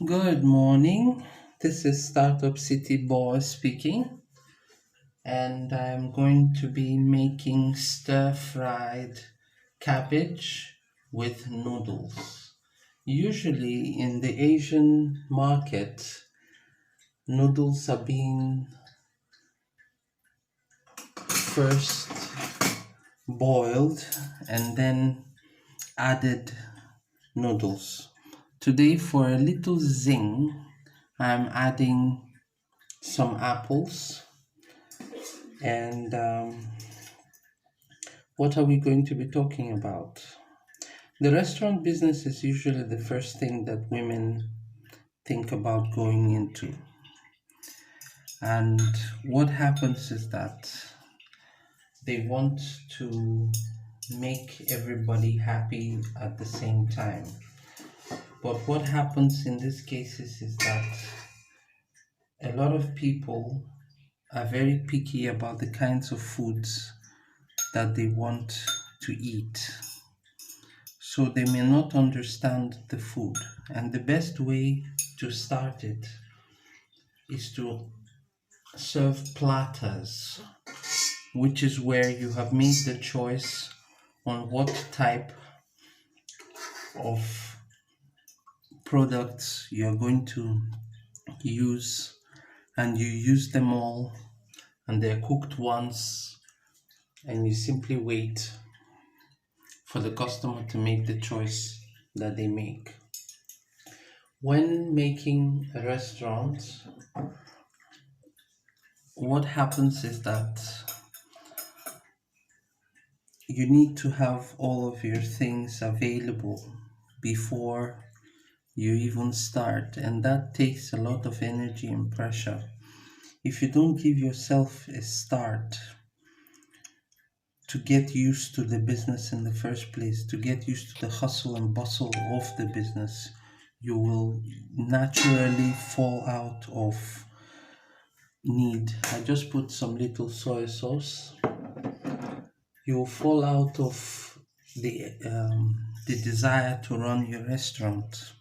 Good morning. This is Startup City Boy speaking, and I'm going to be making stir fried cabbage with noodles. Usually, in the Asian market, noodles are being first boiled and then added noodles. Today, for a little zing, I'm adding some apples and what are we going to be talking about? The restaurant business is usually the first thing that women think about going into. And what happens is that they want to make everybody happy at the same time. But what happens in these cases is that a lot of people are very picky about the kinds of foods that they want to eat. So they may not understand the food. And the best way to start it is to serve platters, which is where you have made the choice on what type of products you're going to use, and you use them all, and they're cooked once, and you simply wait for the customer to make the choice that they make. When making a restaurant, what happens is that you need to have all of your things available before you even start, and that takes a lot of energy and pressure. If you don't give yourself a start to get used to the business in the first place, to get used to the hustle and bustle of the business, you will naturally fall out of need. I just put some little soy sauce. You will fall out of the desire to run your restaurant,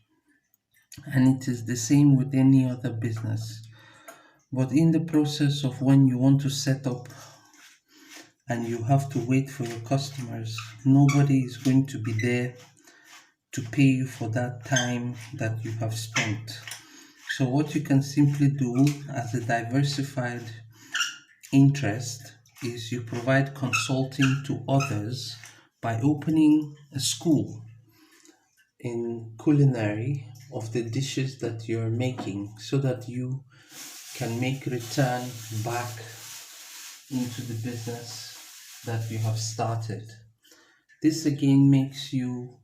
and it is the same with any other business. But in the process of when you want to set up and you have to wait for your customers, nobody is going to be there to pay you for that time that you have spent. So, what you can simply do as a diversified interest is you provide consulting to others by opening a school in culinary of the dishes that you're making so that you can make return back into the business that you have started. This again makes you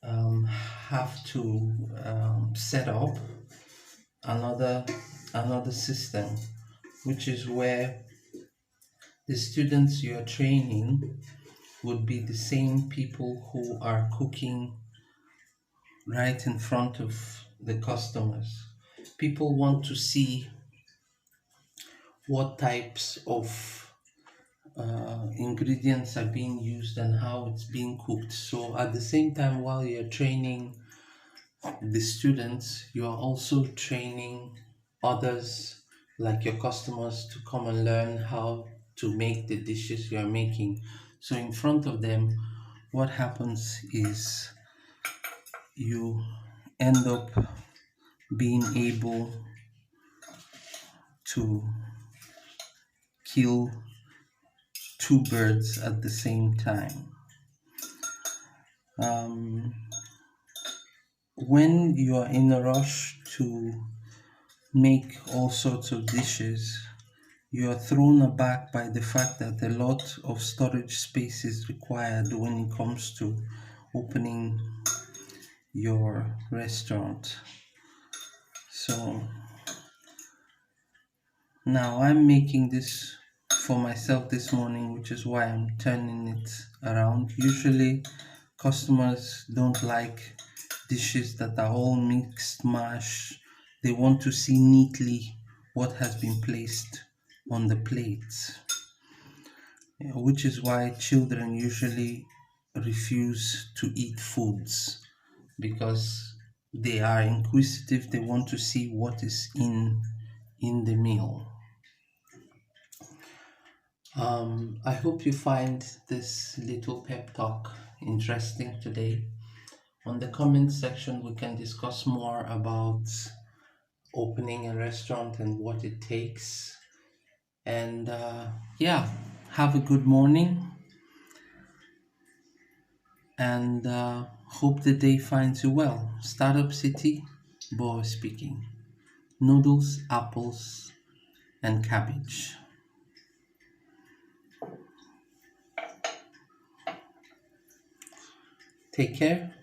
have to set up another another system, which is where the students you are training would be the same people who are cooking right in front of the customers. People want to see what types of ingredients are being used and how it's being cooked. So, at the same time, while you're training the students, you are also training others, like your customers, to come and learn how to make the dishes you are making. So, in front of them, what happens is you end up being able to kill two birds at the same time. Um, when you are in a rush to make all sorts of dishes, you are thrown aback by the fact that a lot of storage space is required when it comes to opening your restaurant. So now I'm making this for myself this morning, which is why I'm turning it around. Usually, customers don't like dishes that are all mixed mash. They want to see neatly what has been placed on the plates, which is why children usually refuse to eat foods, because They are inquisitive. They want to see what is in the meal. I hope you find this little pep talk interesting today. On the comment section, we can discuss more about opening a restaurant and what it takes. And yeah, have a good morning and hope the day finds you well. Startup City, Boa speaking. Noodles, apples, and cabbage. Take care.